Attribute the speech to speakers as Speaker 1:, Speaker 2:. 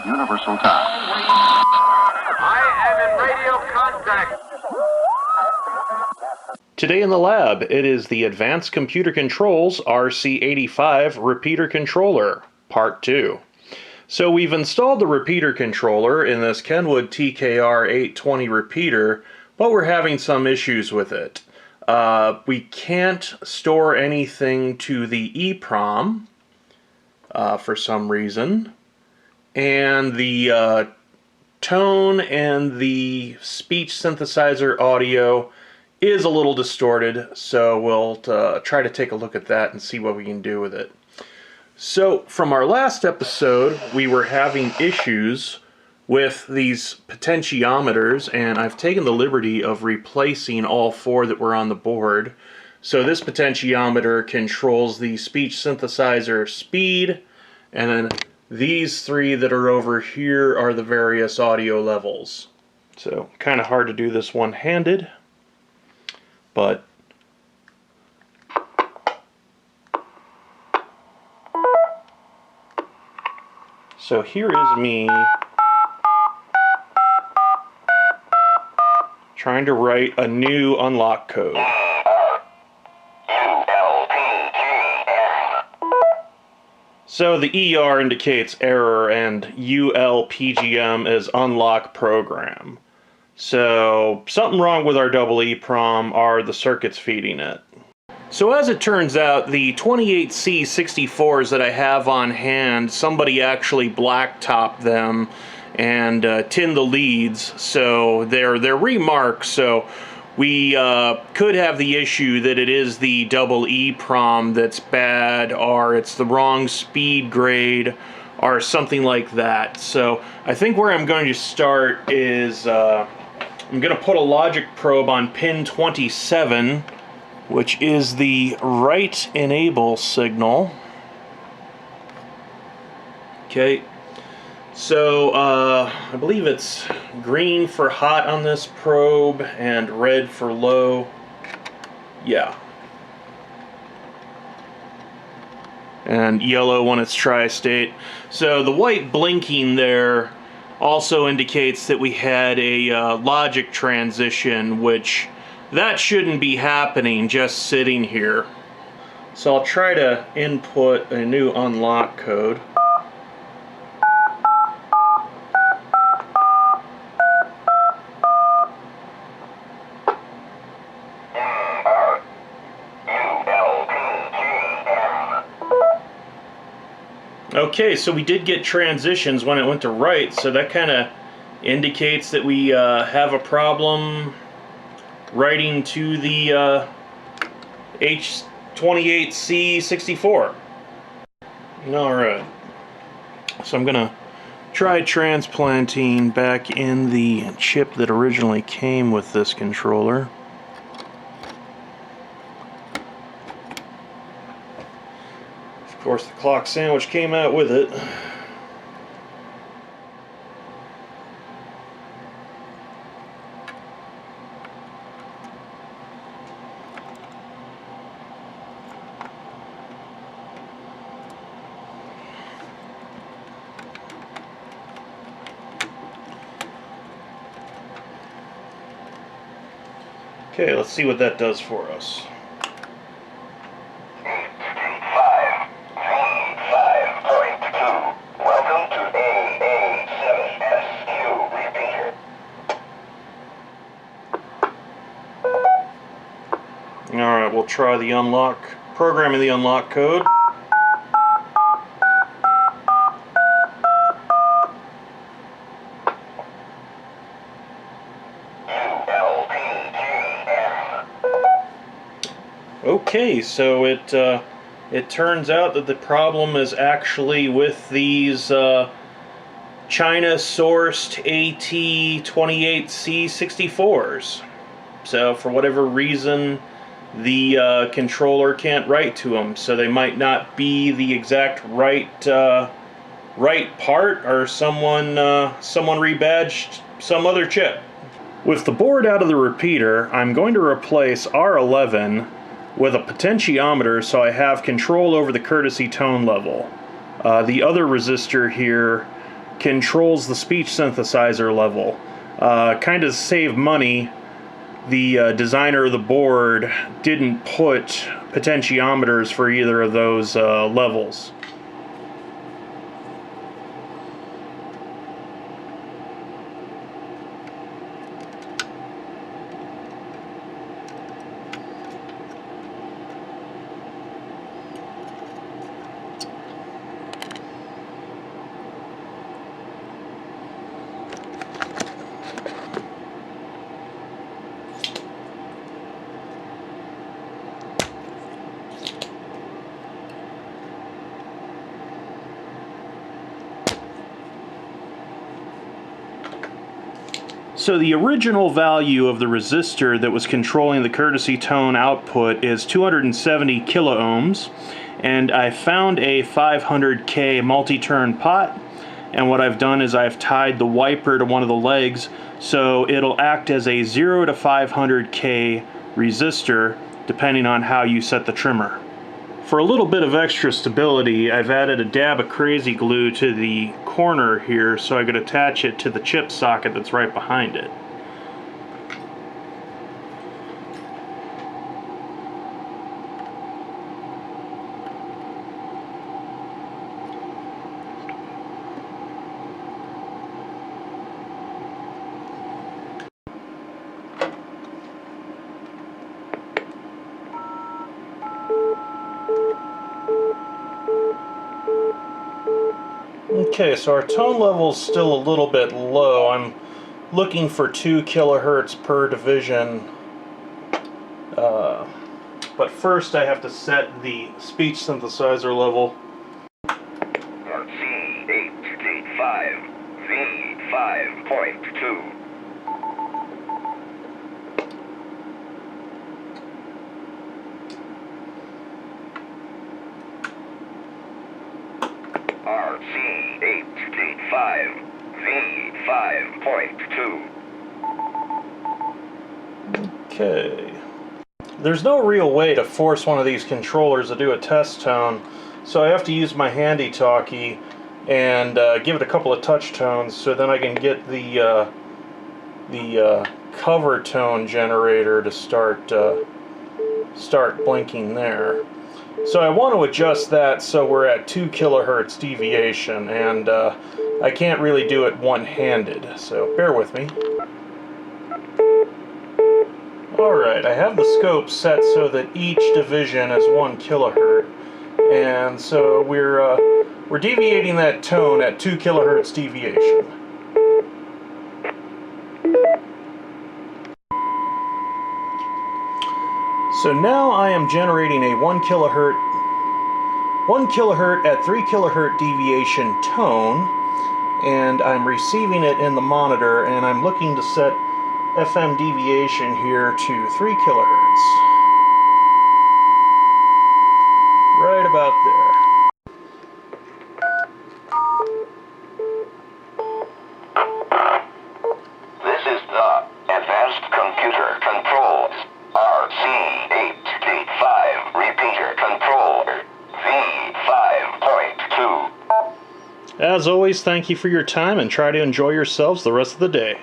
Speaker 1: Universal Time.
Speaker 2: I am in radio contact.
Speaker 3: Today in the lab, it is the Advanced Computer Controls RC-85 Repeater Controller, Part 2. So we've installed the repeater controller in this Kenwood TKR-820 repeater, but we're having some issues with it. We can't store anything to the EEPROM for some reason, and the tone and the speech synthesizer audio is a little distorted, so we'll try to take a look at that and see what we can do with it. So from our last episode, we were having issues with these potentiometers, and I've taken the liberty of replacing all four that were on the board. So this potentiometer controls the speech synthesizer speed, and then these three that are over here are the various audio levels. So kind of hard to do this one-handed, but so here is me trying to write a new unlock code. So the ER indicates error and ULPGM is unlock program. So something wrong with our double EEPROM, are the circuits feeding it. So as it turns out, the 28C64s that I have on hand, somebody actually blacktopped them and tinned the leads, so they're remarked. So we could have the issue that it is the double EEPROM that's bad, or it's the wrong speed grade, or something like that. So I think where I'm going to start is I'm going to put a logic probe on pin 27, which is the right enable signal. Okay, so I believe it's green for hot on this probe and red for low. Yeah. And yellow when it's tri-state. So the white blinking there also indicates that we had a logic transition, which that shouldn't be happening just sitting here. So I'll try to input a new unlock code. Okay, so we did get transitions when it went to right, so that kind of indicates that we have a problem writing to the H28C64. Alright, so I'm going to try transplanting back in the chip that originally came with this controller. Of course, the clock sandwich came out with it. Okay, let's see what that does for us. Alright, we'll try the unlock, programming the unlock code. Okay, so it turns out that the problem is actually with these China-sourced AT28C64s. So for whatever reason, the controller can't write to them, so they might not be the exact right part, or someone rebadged some other chip. With the board out of the repeater, I'm going to replace R11 with a potentiometer so I have control over the courtesy tone level. The other resistor here controls the speech synthesizer level. Kind of save money. The designer of the board didn't put potentiometers for either of those levels. So the original value of the resistor that was controlling the courtesy tone output is 270 kiloohms, and I found a 500K multi-turn pot, and what I've done is I've tied the wiper to one of the legs so it'll act as a 0 to 500K resistor depending on how you set the trimmer. For a little bit of extra stability, I've added a dab of crazy glue to the corner here so I could attach it to the chip socket that's right behind it. Okay, so our tone level's still a little bit low. I'm looking for 2 kilohertz per division. But first I have to set the speech synthesizer level.
Speaker 2: RC-85 V5.2. RC-85 V5.2.
Speaker 3: Okay. There's no real way to force one of these controllers to do a test tone, so I have to use my handy talkie and give it a couple of touch tones so then I can get the cover tone generator to start blinking there. So I want to adjust that so we're at 2 kilohertz deviation, and I can't really do it one-handed, so bear with me. Alright, I have the scope set so that each division is 1 kilohertz, and so we're deviating that tone at 2 kilohertz deviation. So now I am generating a 1 kilohertz at 3 kilohertz deviation tone, and I'm receiving it in the monitor, and I'm looking to set FM deviation here to 3 kilohertz. Right about there.
Speaker 2: This is the Advanced Computer Controls RC-85 Repeater Controller V5.2.
Speaker 3: As always, thank you for your time and try to enjoy yourselves the rest of the day.